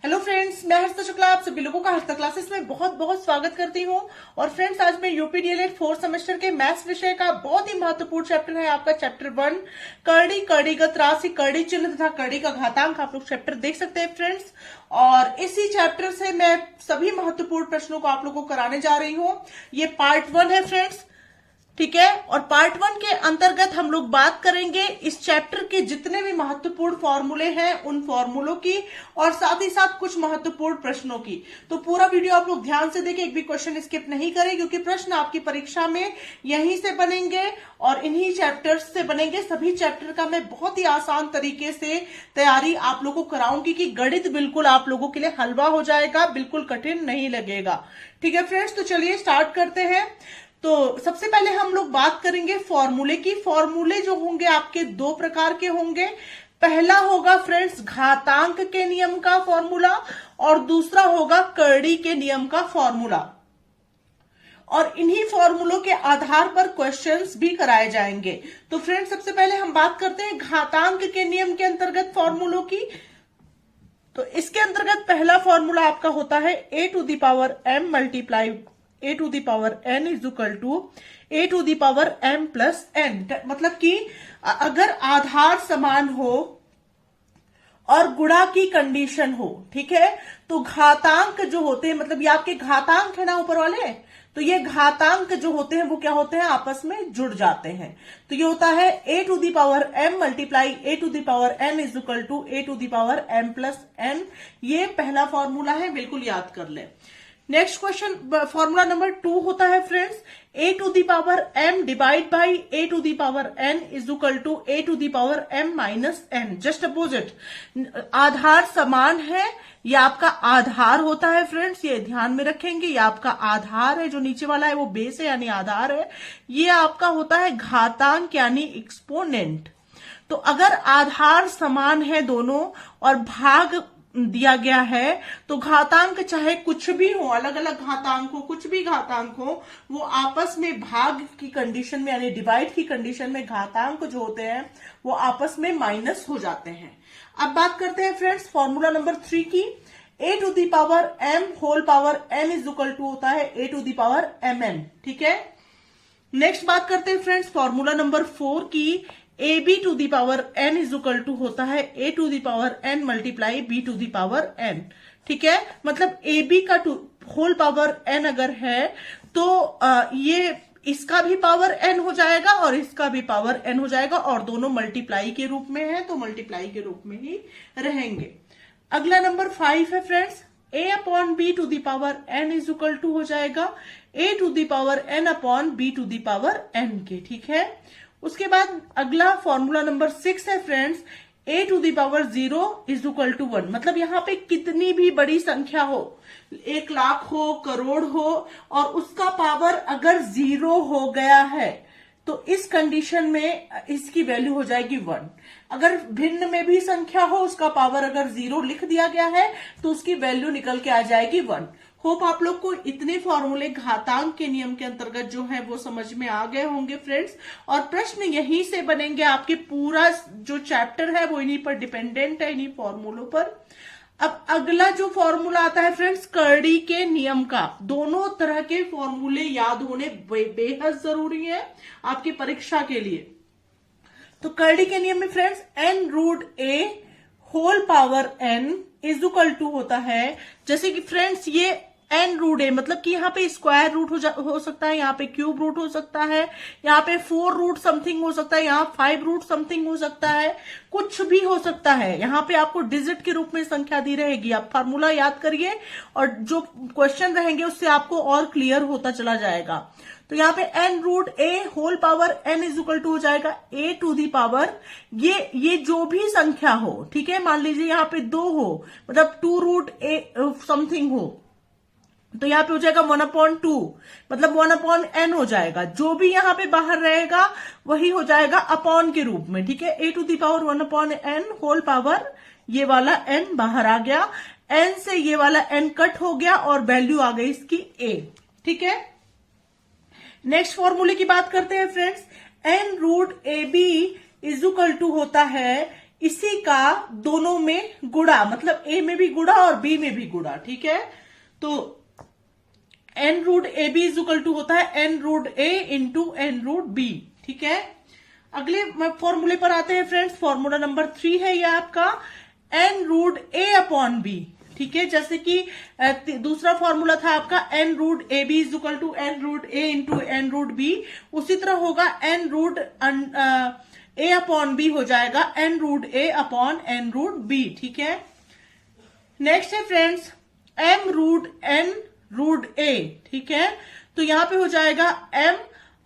Hello friends, मैं हर्षिता शुक्ला आप सभी लोगों का हर्षिता क्लासेस में बहुत बहुत स्वागत करती हूँ। और फ्रेंड्स, आज मैं यूपी डीएलएड 4th सेमेस्टर के मैथ्स विषय का बहुत ही महत्वपूर्ण चैप्टर है आपका चैप्टर 1 करड़ी, कड़ीगत राशि, करड़ी चिन्ह तथा करड़ी का घातांक। आप लोग चैप्टर देख सकते हैं फ्रेंड्स। और इसी चैप्टर से मैं सभी महत्वपूर्ण प्रश्नों को आप लोगों को कराने जा रही हूँ। ये पार्ट 1 है फ्रेंड्स, ठीक है। और पार्ट 1 के अंतर्गत हम लोग बात करेंगे इस चैप्टर के जितने भी महत्वपूर्ण फॉर्मूले हैं उन फॉर्मूलों की, और साथ ही साथ कुछ महत्वपूर्ण प्रश्नों की। तो पूरा वीडियो आप लोग ध्यान से देखें, एक भी क्वेश्चन स्किप नहीं करें, क्योंकि प्रश्न आपकी परीक्षा में यहीं से बनेंगे और इन्हीं चैप्टर्स से बनेंगे। सभी चैप्टर का मैं बहुत ही आसान तरीके से तैयारी आप लोगों को कराऊंगी कि गणित बिल्कुल आप लोगों के लिए हलवा हो जाएगा, बिल्कुल कठिन नहीं लगेगा। ठीक है फ्रेंड्स, तो चलिए स्टार्ट करते हैं। तो सबसे पहले हम लोग बात करेंगे फॉर्मूले की। फॉर्मूले जो होंगे आपके दो प्रकार के होंगे। पहला होगा फ्रेंड्स घातांक के नियम का फॉर्मूला, और दूसरा होगा करड़ी के नियम का फॉर्मूला। और इन्हीं फॉर्मूलों के आधार पर क्वेश्चंस भी कराए जाएंगे। तो फ्रेंड्स, सबसे पहले हम बात करते हैं घातांक के नियम के अंतर्गत फॉर्मूलों की। तो इसके अंतर्गत पहला फॉर्मूला आपका होता है a to the power m multiply a to the power n is equal to a to the power m plus n। मतलब कि अगर आधार समान हो और गुणा की कंडीशन हो, ठीक है, तो घातांक जो होते हैं, मतलब ये आपके घातांक है ना ऊपर वाले, तो ये घातांक जो होते हैं वो क्या होते हैं, आपस में जुड़ जाते हैं। तो ये होता है a to the power m multiply a to the power n is equal to a to the power m plus n। ये पहला फॉर्मूला है, बिल्कुल याद कर ले। नेक्स्ट क्वेश्चन, फॉर्मूला नंबर 2 होता है friends a to the power m divide by a to the power n is equal to a to the power m minus n। Just opposite, आधार समान है, ये आपका आधार होता है फ्रेंड्स, ये ध्यान में रखेंगे। ये आपका आधार है, जो नीचे वाला है वो बेस है यानी आधार है। ये आपका होता है घातांक यानी एक्सपोनेंट। तो अगर आधार समान है दोनों और भाग दिया गया है, तो घातांक चाहे कुछ भी हो, अलग अलग घातांक हो, कुछ भी घातांक हो, वो आपस में भाग की कंडीशन में यानी डिवाइड की कंडीशन में घातांक जो होते हैं वो आपस में माइनस हो जाते हैं। अब बात करते हैं फ्रेंड्स फॉर्मूला नंबर 3 की। a to the power m whole power n is equal to होता है a to the power mn, ठीक है। नेक्स्ट बात करते हैं फ्रेंड्स फॉर्मूला नंबर 4 की। A B to the power N is equal to होता है A to the power N multiply B to the power N, ठीक है। मतलब ए बी का होल पावर एन अगर है तो ये इसका भी पावर एन हो जाएगा और इसका भी पावर एन हो जाएगा, और दोनों मल्टीप्लाई के रूप में है तो मल्टीप्लाई के रूप में ही रहेंगे। अगला नंबर 5 है friends, a upon B to the power n is equal to हो जाएगा a to the power n upon B to the power n के, ठीक है। उसके बाद अगला फॉर्मूला नंबर 6 है friends, a to the power 0 is equal to 1। मतलब यहाँ पे कितनी भी बड़ी संख्या हो, 1 लाख हो, करोड़ हो, और उसका पावर अगर 0 हो गया है तो इस कंडीशन में इसकी वैल्यू हो जाएगी 1। अगर भिन्न में भी संख्या हो, उसका पावर अगर 0 लिख दिया गया है तो उसकी वैल्यू निकल के आ जाएगी 1। होप आप लोग को इतने फॉर्मूले घातांक के नियम के अंतर्गत जो है वो समझ में आ गए होंगे फ्रेंड्स। और प्रश्न यहीं से बनेंगे, आपके पूरा जो चैप्टर है वो इन्हीं पर डिपेंडेंट है, इन्हीं फॉर्मूलों पर। अब अगला जो फॉर्मूला आता है फ्रेंड्स करड़ी के नियम का। दोनों तरह के फॉर्मूले याद होने बेहद जरूरी है आपकी परीक्षा के लिए। तो करड़ी के नियम में friends n root a whole power n is equal to होता है, जैसे कि फ्रेंड्स ये n रूट a, मतलब कि यहाँ पे स्क्वायर रूट हो सकता है, यहाँ पे क्यूब रूट हो सकता है, यहाँ पे 4 रूट समथिंग हो सकता है, यहाँ 5 रूट समथिंग हो सकता है, कुछ भी हो सकता है। यहाँ पे आपको डिजिट के रूप में संख्या दी रहेगी। आप फार्मूला याद करिए और जो क्वेश्चन रहेंगे उससे आपको और क्लियर होता चला जाएगा। तो यहाँ पे n root a whole power n is equal to हो जाएगा a टू दी पावर, ये जो भी संख्या हो, ठीक है। मान लीजिए यहाँ पे 2 हो, मतलब 2 रूट a समथिंग हो, तो यहाँ पे हो जाएगा 1/2, मतलब 1/n हो जाएगा। जो भी यहाँ पे बाहर रहेगा वही हो जाएगा अपॉन के रूप में, ठीक है। a to the power 1/n whole power, ये वाला n बाहर आ गया, n से ये वाला n कट हो गया और वैल्यू आ गई इसकी a, ठीक है। नेक्स्ट फॉर्मूले की बात करते हैं friends, n root A B is equal to होता है इसी का दोनों में गुणा, मतलब ए में भी गुणा और बी में भी गुणा, ठीक है। तो N root A B is equal to होता है N root A into N root B, ठीक है। अगले फॉर्मूले पर आते हैं फ्रेंड्स। फॉर्मूला नंबर 3 है ये आपका N root A upon B, ठीक है। जैसे कि दूसरा फॉर्मूला था आपका N root A B is equal to N root A into N root B, उसी तरह होगा N root A upon B हो जाएगा N root A upon N root B, ठीक है। नेक्स्ट है friends M root N root A, ठीक है। तो यहां पे हो जाएगा एम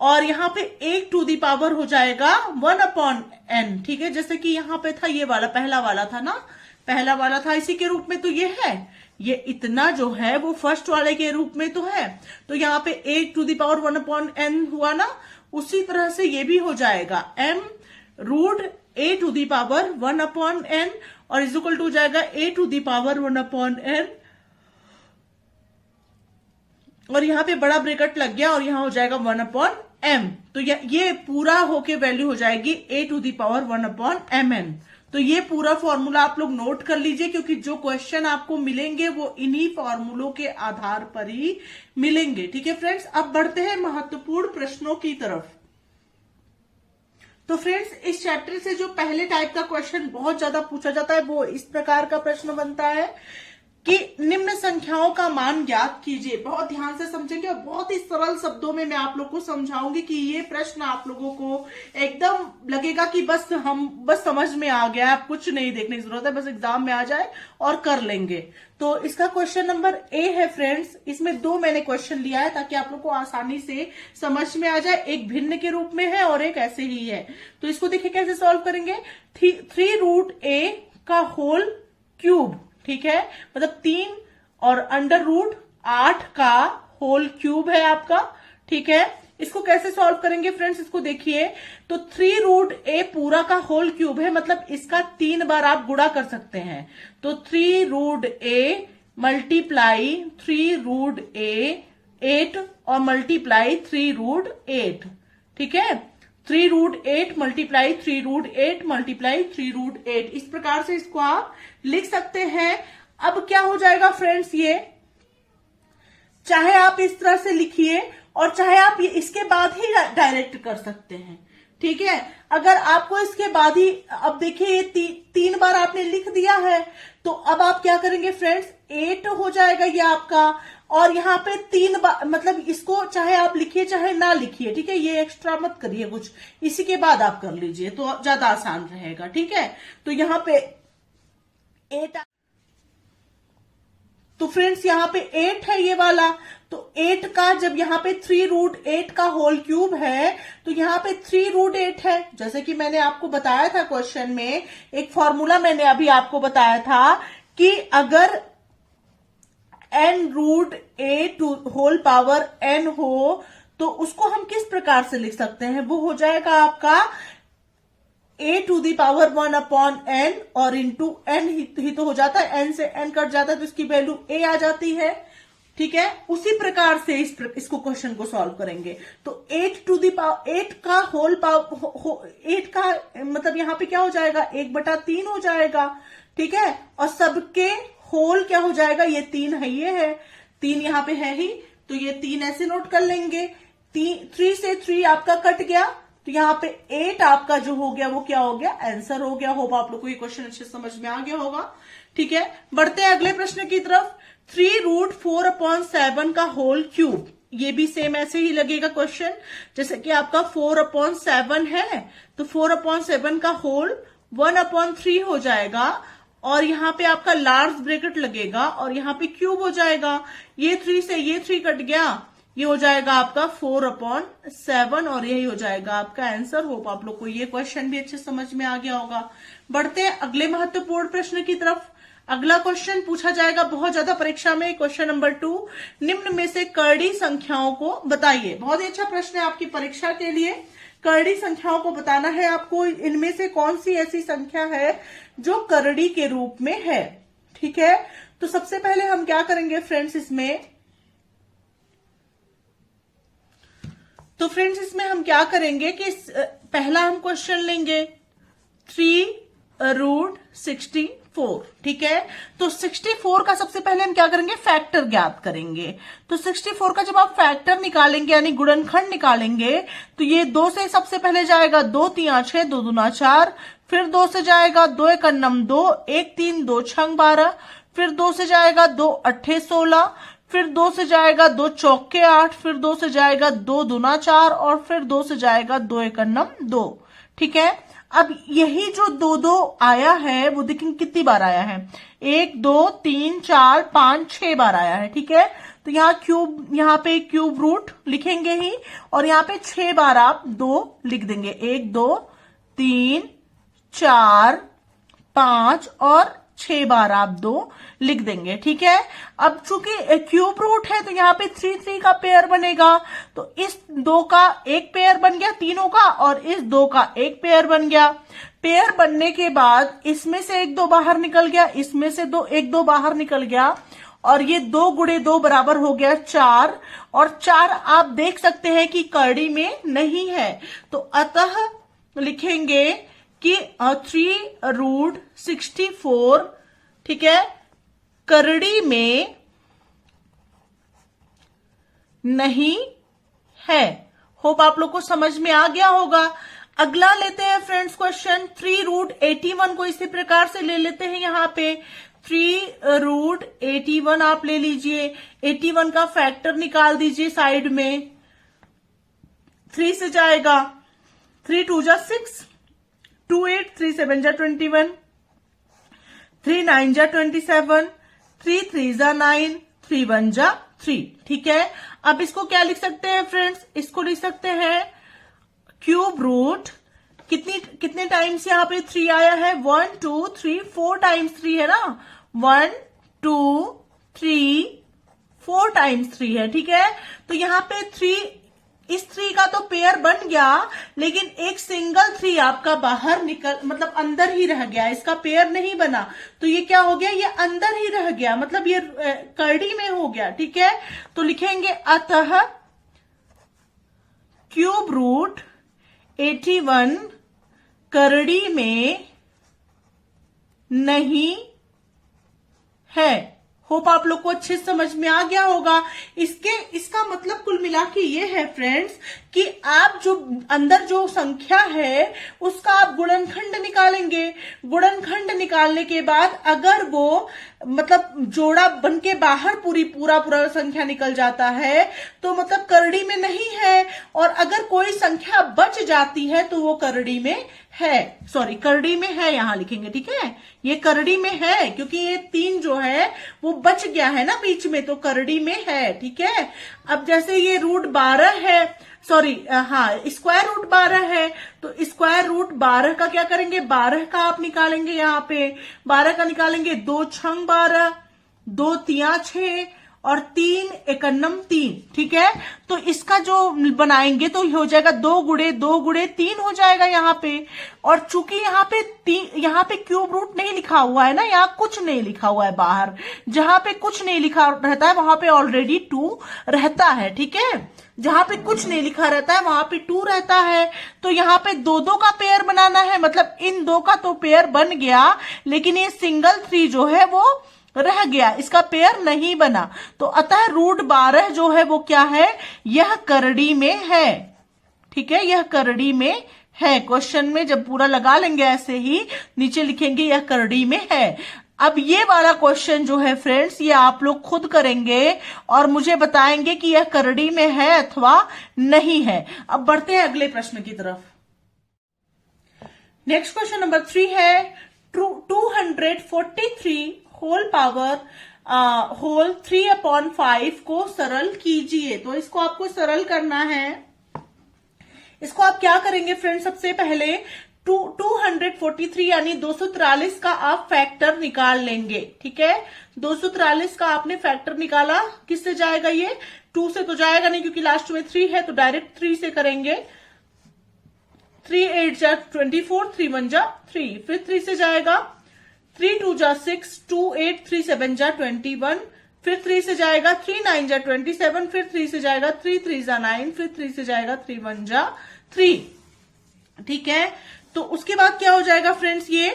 और यहां पे 1 टू दी पावर हो जाएगा 1 अपॉन एन, ठीक है। जैसे कि यहां पे था ये वाला पहला वाला था ना, पहला वाला था इसी के रूप में, तो ये है, ये इतना जो है वो फर्स्ट वाले के रूप में तो है, तो यहाँ पे 1 to the power 1 upon N हुआ ना, उसी तरह से ये भी हो जाएगा M root A to the power 1 upon N और इज इक्वल टू हो जाएगा A to the power 1 upon N, और यहां पे बड़ा ब्रैकेट लग गया और यहां हो जाएगा 1 अपॉन एम। तो ये पूरा होके वैल्यू हो जाएगी A to the power 1 upon M N. तो ये पूरा फॉर्मूला आप लोग नोट कर लीजिए, क्योंकि जो क्वेश्चन आपको मिलेंगे वो इन्हीं फॉर्मूलों के आधार पर ही मिलेंगे, ठीक है फ्रेंड्स। अब बढ़ते हैं महत्वपूर्ण प्रश्नों की तरफ। तो फ्रेंड्स इस चैप्टर से जो पहले टाइप का क्वेश्चन बहुत ज्यादा पूछा जाता है वो इस प्रकार का प्रश्न बनता है कि निम्न संख्याओं का मान ज्ञात कीजिए। बहुत ध्यान से समझेंगे और बहुत ही सरल शब्दों में मैं आप लोग को समझाऊंगी कि ये प्रश्न आप लोगों को एकदम लगेगा कि बस समझ में आ गया, आप कुछ नहीं देखने की जरूरत है, बस एग्जाम में आ जाए और कर लेंगे। तो इसका क्वेश्चन नंबर ए है फ्रेंड्स। इसमें 2 मैंने क्वेश्चन लिया है ताकि आप लोग को आसानी से समझ में आ जाए। एक भिन्न के रूप में है और एक ऐसे ही है। तो इसको देखिए कैसे सॉल्व करेंगे। 3 रूट ए का होल क्यूब, ठीक है, मतलब 3 और अंडर रूट 8 का होल क्यूब है आपका, ठीक है। इसको कैसे सॉल्व करेंगे फ्रेंड्स, इसको देखिए। तो 3 रूट ए पूरा का होल क्यूब है, मतलब इसका 3 बार आप गुणा कर सकते हैं। तो 3 root A multiply 3 root A 8 और मल्टीप्लाई 3 रूट 8, ठीक है। 3 root 8 multiply 3 root 8 multiply 3 root 8, इस प्रकार से इसको आप लिख सकते हैं। अब क्या हो जाएगा फ्रेंड्स, ये चाहे आप इस तरह से लिखिए और चाहे आप ये इसके बाद ही डायरेक्ट कर सकते हैं, ठीक है। अगर आपको इसके बाद ही, अब देखिए ये 3 बार आपने लिख दिया है, तो अब आप क्या करेंगे फ्रेंड्स, 8 हो जाएगा ये आपका, और यहाँ पे 3 बार, मतलब इसको चाहे आप लिखिए चाहे ना लिखिए, ठीक है। ये एक्स्ट्रा मत करिए कुछ, इसी के बाद आप कर लीजिए तो ज्यादा आसान रहेगा, ठीक है। तो यहाँ पे 8, तो फ्रेंड्स यहाँ पे 8 है ये वाला, तो 8 का जब यहाँ पे 3 रूट 8 का होल क्यूब है तो यहाँ पे 3 रूट 8 है। जैसे कि मैंने आपको बताया था क्वेश्चन में, एक फॉर्मूला मैंने अभी आपको बताया था कि अगर n root A to whole power n हो तो उसको हम किस प्रकार से लिख सकते हैं, वो हो जाएगा आपका a to the power 1 upon n और इंटू n ही तो हो जाता है, n से n कट जाता है तो इसकी वैल्यू a आ जाती है, ठीक है। उसी प्रकार से इसको क्वेश्चन को सॉल्व करेंगे। तो 8 टू दी पावर 8 का होल पावर 8 का मतलब यहाँ पे क्या हो जाएगा, 1/3 हो जाएगा, ठीक है। और सबके होल क्या हो जाएगा, ये 3 है, ये है 3 यहाँ पे है ही, तो ये 3 ऐसे नोट कर लेंगे। 3 से 3 आपका कट गया, तो यहाँ पे 8 आपका जो हो गया वो क्या हो गया, आंसर हो गया। होप आप लोग को ये क्वेश्चन अच्छे समझ में आ गया होगा, ठीक है। बढ़ते हैं अगले प्रश्न की तरफ। 3 रूट 4 अपॉन 7 का होल क्यूब, ये भी सेम ऐसे ही लगेगा क्वेश्चन, जैसे कि आपका 4 अपॉन 7 है तो 4 अपॉन 7 का होल 1 अपॉन 3 हो जाएगा, और यहाँ पे आपका लार्ज ब्रैकेट लगेगा और यहाँ पे क्यूब हो जाएगा। ये 3 से ये 3 कट गया, ये हो जाएगा आपका 4 अपॉन 7 और यही हो जाएगा आपका आंसर। होप आप लोग को ये क्वेश्चन भी अच्छे समझ में आ गया होगा। बढ़ते हैं अगले महत्वपूर्ण प्रश्न की तरफ। अगला क्वेश्चन पूछा जाएगा बहुत ज्यादा परीक्षा में, क्वेश्चन नंबर 2, निम्न में से करड़ी संख्याओं को बताइए। बहुत ही अच्छा प्रश्न है आपकी परीक्षा के लिए। करड़ी संख्याओं को बताना है आपको, इनमें से कौन सी ऐसी संख्या है जो करड़ी के रूप में है, ठीक है। तो सबसे पहले हम क्या करेंगे फ्रेंड्स इसमें, तो फ्रेंड्स इसमें हम क्या करेंगे कि पहला हम क्वेश्चन लेंगे 3 रूट 64। ठीक है, तो 64 का सबसे पहले हम क्या करेंगे, फैक्टर ज्ञात करेंगे। तो 64 का जब आप फैक्टर निकालेंगे यानी गुणनखंड निकालेंगे तो ये 2 से सबसे पहले जाएगा 2 3 6, 2 दूना 4, फिर 2 से जाएगा 2 1 2, 1 3 2 6 12, फिर 2 से जाएगा 2 8 16, फिर 2 से जाएगा 2 चौके 8, फिर 2 से जाएगा 2 दूना 4 और फिर 2 से जाएगा 2 1 2। ठीक है, अब यही जो 2 2 आया है वो देखेंगे कितनी बार आया है, 1 2 3 4 5 6 बार आया है। ठीक है, तो यहाँ पे क्यूब रूट लिखेंगे ही और यहाँ पे 6 बार आप 2 लिख देंगे, 1 2 3 4 5 और 6 बार आप 2 लिख देंगे। ठीक है, अब चूंकि क्यूब रूट है तो यहाँ पे 3 3 का पेयर बनेगा, तो इस 2 का एक पेयर बन गया तीनों का और इस 2 का एक पेयर बन गया। पेयर बनने के बाद इसमें से 1 2 बाहर निकल गया, इसमें से 1 2 बाहर निकल गया और ये 2 गुणे 2 बराबर हो गया 4, और 4 आप देख सकते हैं कि करड़ी में नहीं है, तो अतः लिखेंगे कि 3 रूट 64, ठीक है, करड़ी में नहीं है। होप आप लोग को समझ में आ गया होगा। अगला लेते हैं फ्रेंड्स क्वेश्चन 3 रूट 81 को इसी प्रकार से ले लेते हैं। यहाँ पे 3 रूट 81 आप ले लीजिए, 81 का फैक्टर निकाल दीजिए साइड में। 3 से जाएगा 3 2 जा 6, 2 8 3 7 जा 21, 3 9 जा 27, 3 3 जा 9, 3 1 जा 3। ठीक है, अब इसको क्या लिख सकते हैं फ्रेंड्स, इसको लिख सकते हैं क्यूब रूट, कितने टाइम्स यहाँ पे 3 आया है, 1 2 3 4 टाइम्स 3 है ना, 1 2 3 4 टाइम्स 3 है। ठीक है, तो यहाँ पे 3, इस 3 का तो पेयर बन गया लेकिन एक सिंगल 3 आपका बाहर निकल, मतलब अंदर ही रह गया, इसका पेयर नहीं बना, तो ये क्या हो गया, ये अंदर ही रह गया, मतलब ये करड़ी में हो गया। ठीक है, तो लिखेंगे अतः क्यूब रूट 81 करड़ी में नहीं है। होप आप लोग को अच्छे समझ में आ गया होगा। इसका मतलब कुल मिला के ये है फ्रेंड्स कि आप जो अंदर जो संख्या है उसका आप गुणनखंड निकालेंगे। गुणनखंड निकालने के बाद अगर वो मतलब जोड़ा बन के बाहर पूरा संख्या निकल जाता है तो मतलब करड़ी में नहीं है, और अगर कोई संख्या बच जाती है तो वो करड़ी में है, सॉरी करड़ी में है यहां लिखेंगे। ठीक है, ये करड़ी में है क्योंकि ये 3 जो है वो बच गया है ना बीच में, तो करड़ी में है। ठीक है, अब जैसे ये रूट 12 है, सॉरी हाँ स्क्वायर रूट 12 है, तो स्क्वायर रूट 12 का क्या करेंगे, 12 का आप निकालेंगे, यहाँ पे 12 का निकालेंगे 2 6 12, 2 3 6 और 3 1 3। ठीक है, तो इसका जो बनाएंगे तो हो जाएगा 2 गुणे 2 गुणे 3 हो जाएगा यहाँ पे, और चूंकि यहाँ पे क्यूब रूट नहीं लिखा हुआ है ना, यहाँ कुछ नहीं लिखा हुआ है बाहर, जहां पे कुछ नहीं लिखा रहता है वहां पे ऑलरेडी 2 रहता है। ठीक है, जहां पे कुछ नहीं लिखा रहता है वहां पे 2 रहता है, तो यहाँ पे 2 2 का पेयर बनाना है, मतलब इन 2 का तो पेयर बन गया लेकिन ये सिंगल 3 जो है वो रह गया, इसका पेयर नहीं बना, तो अतः रूट 12 जो है वो क्या है, यह करड़ी में है। ठीक है, यह करड़ी में है। क्वेश्चन में जब पूरा लगा लेंगे ऐसे ही नीचे लिखेंगे यह करड़ी में है। अब ये वाला क्वेश्चन जो है फ्रेंड्स ये आप लोग खुद करेंगे और मुझे बताएंगे कि यह करड़ी में है अथवा नहीं है। अब बढ़ते हैं अगले प्रश्न की तरफ। नेक्स्ट क्वेश्चन नंबर 3 है 243 होल पावर होल 3/5 को सरल कीजिए। तो इसको आपको सरल करना है। इसको आप क्या करेंगे फ्रेंड्स, सबसे पहले 243 यानी 243 का आप फैक्टर निकाल लेंगे। ठीक है, 243 का आपने फैक्टर निकाला, किससे जाएगा ये, 2 से तो जाएगा नहीं क्योंकि लास्ट में 3 है, तो डायरेक्ट 3 से करेंगे। 3 8 जा 24, 3 1 जा 3, फिर 3 से जाएगा 3 2 जा 6, 2 8 3 7 जा 21, फिर 3 से जाएगा 3 9 जा 27, फिर 3 से जाएगा 3 3 जा 9, फिर 3 से जाएगा 3 1 जा 3। ठीक है, तो उसके बाद क्या हो जाएगा फ्रेंड्स, ये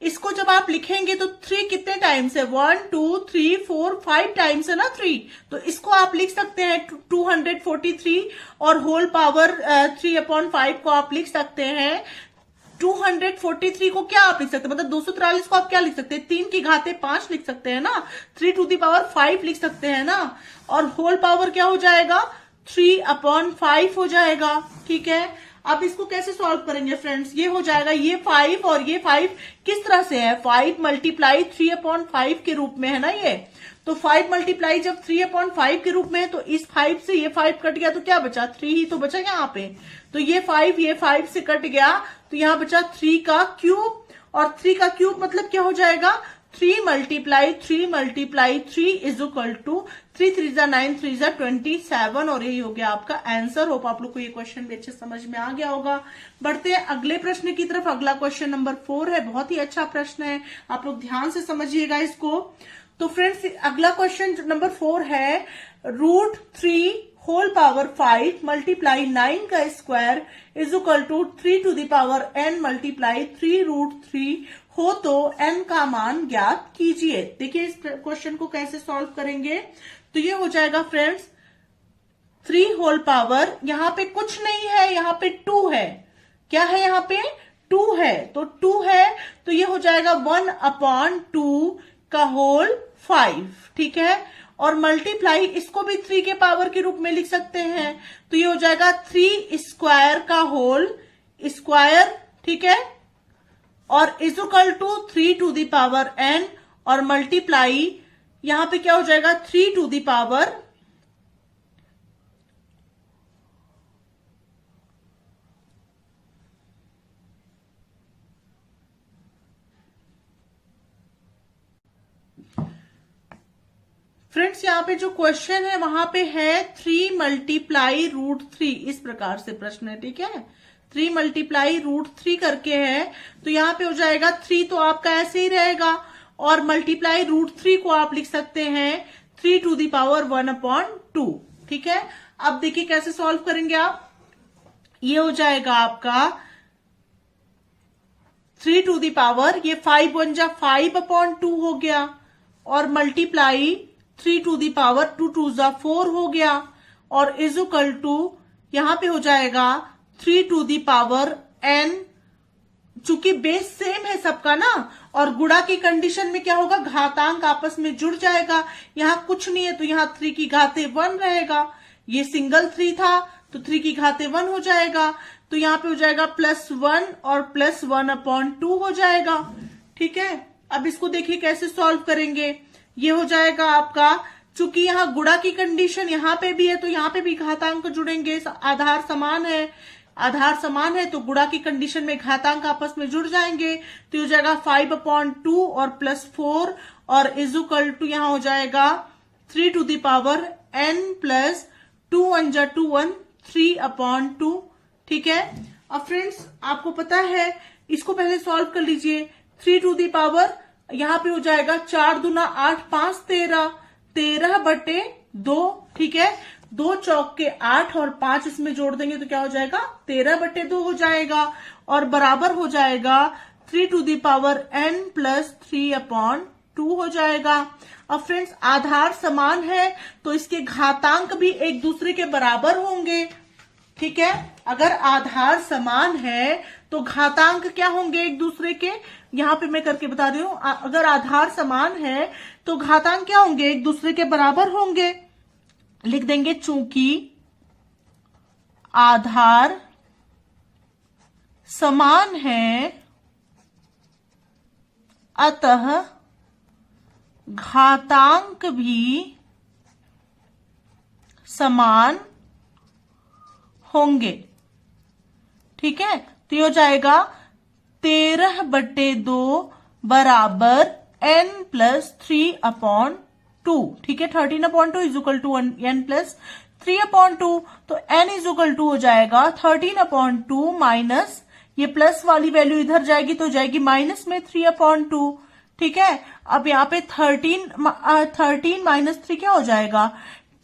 इसको जब आप लिखेंगे तो 3 कितने टाइम्स है, 1 2 3 4 5 टाइम्स है ना 3, तो इसको आप लिख सकते हैं 243 और होल पावर 3/5 को आप लिख सकते हैं 243 को क्या आप लिख सकते हैं, मतलब 243 को आप क्या लिख सकते हैं, 3 की घाते 5 लिख सकते हैं ना, 3⁵ लिख सकते हैं ना, और होल पावर क्या हो जाएगा 3/5 हो जाएगा। ठीक है, अब इसको कैसे सॉल्व करेंगे फ्रेंड्स, ये हो जाएगा ये 5 और ये 5 किस तरह से है, 5 मल्टीप्लाई 3/5 के रूप में है ना ये, तो 5 मल्टीप्लाई जब 3/5 के रूप में है तो इस 5 से ये 5 कट गया तो क्या बचा, 3 ही तो बचा यहाँ पे, तो ये 5 से कट गया तो यहाँ बचा 3 का क्यूब, और 3 का क्यूब मतलब क्या हो जाएगा 3 मल्टीप्लाई 3 इज इक्वल टू 3 3 जा 9 3 जा 27, और यही हो गया आपका आंसर। होप आप लोग को ये क्वेश्चन भी अच्छे समझ में आ गया होगा। बढ़ते हैं अगले प्रश्न की तरफ। अगला क्वेश्चन नंबर 4 है, बहुत ही अच्छा प्रश्न है, आप लोग ध्यान से समझिएगा इसको। तो फ्रेंड्स अगला क्वेश्चन नंबर 4 है √3 होल पावर 5 मल्टीप्लाई 9 का square is equal to 3⁻n multiply 3√3 हो तो n का मान ज्ञात कीजिए। देखिए इस क्वेश्चन को कैसे सॉल्व करेंगे, तो ये हो जाएगा फ्रेंड्स 3 होल पावर, यहाँ पे कुछ नहीं है, यहाँ पे 2 है, क्या है यहाँ पे 2 है, तो 2 है तो ये हो जाएगा 1/2 का होल 5। ठीक है, और मल्टीप्लाई इसको भी 3 के पावर के रूप में लिख सकते हैं, तो ये हो जाएगा 3 स्क्वायर का होल स्क्वायर। ठीक है, और इज इक्वल टू 3⁻n और मल्टीप्लाई यहां पे क्या हो जाएगा 3⁻, फ्रेंड्स यहाँ पे जो क्वेश्चन है वहां पे है 3 मल्टीप्लाई √3, इस प्रकार से प्रश्न है। ठीक है, 3 मल्टीप्लाई √3 करके है, तो यहाँ पे हो जाएगा 3 तो आपका ऐसे ही रहेगा, और मल्टीप्लाई √3 को आप लिख सकते हैं 3⁻1/2। ठीक है, अब देखिए कैसे सॉल्व करेंगे आप, ये हो जाएगा आपका 3 ये 5 1 जा 5/2 हो गया, और मल्टीप्लाई 3 2 2 जा 4 हो गया, और इज इक्वल टू यहां पे हो जाएगा 3⁻n, चूंकि बेस सेम है सबका ना, और गुणा की कंडीशन में क्या होगा घातांक आपस में जुड़ जाएगा, यहाँ कुछ नहीं है तो यहाँ 3 की घाते 1 रहेगा, ये सिंगल 3 था तो 3 की घाते 1 हो जाएगा, तो यहाँ पे हो जाएगा +1 और +1/2 हो जाएगा। ठीक है, अब इसको देखिए कैसे सॉल्व करेंगे, ये हो जाएगा आपका, चूंकि यहाँ गुणा की कंडीशन यहाँ पे भी है तो यहाँ पे भी घातांक जुड़ेंगे, आधार समान है तो गुणा की कंडीशन में घातांक आपस में जुड़ जाएंगे, तो हो जाएगा 5/2 और +4 और इज इक्वल टू यहाँ हो जाएगा 3⁻n प्लस 2 1 जा 2 1 3/2। ठीक है, अब फ्रेंड्स आपको पता है इसको पहले सॉल्व कर लीजिए, 3 यहाँ पे हो जाएगा 4 दूना 8 5 13/2। ठीक है, 2 चौक के 8 और 5 इसमें जोड़ देंगे तो क्या हो जाएगा 13/2 हो जाएगा, और बराबर हो जाएगा 3⁻n प्लस 3/2 हो जाएगा। अब फ्रेंड्स आधार समान है तो इसके घातांक भी एक दूसरे के बराबर होंगे। ठीक है, अगर आधार समान है तो घातांक क्या होंगे एक दूसरे के, यहां पे मैं करके बता रही हूं, अगर आधार समान है तो घातांक क्या होंगे एक दूसरे के बराबर होंगे, लिख देंगे चूंकि आधार समान है अतः घातांक भी समान होंगे। ठीक है, तो ये हो जाएगा 13/2 बराबर n प्लस 3/2। ठीक है, 13/2 is equal to n plus 3/2, तो n इज इक्वल टू हो जाएगा 13/2 माइनस ये प्लस वाली वैल्यू इधर जाएगी तो जाएगी माइनस में 3/2। ठीक है, अब यहाँ पे 13 माइनस 3 क्या हो जाएगा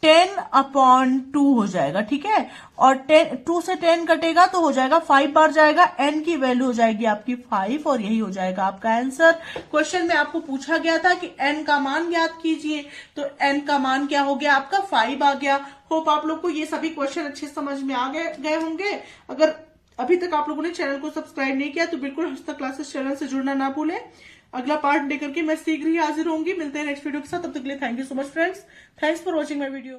10/2 हो जाएगा, ठीक है। और 2 से 10 कटेगा तो हो जाएगा 5 बार जाएगा, n की वैल्यू हो जाएगी आपकी 5 और यही हो जाएगा आपका आंसर। क्वेश्चन में आपको पूछा गया था कि n का मान ज्ञात कीजिए, तो n का मान क्या हो गया आपका 5 आ गया। होप आप लोग को ये सभी क्वेश्चन अच्छे समझ में आ गए होंगे। अगर अभी तक आप लोगों ने चैनल को सब्सक्राइब नहीं किया तो बिल्कुल हंसता क्लासेस चैनल से जुड़ना ना भूलें। अगला पार्ट लेकर के मैं शीघ्र ही हाजिर होंगी। मिलते हैं नेक्स्ट वीडियो के साथ, तब तक के लिए thank you so much friends. Thanks for watching my video.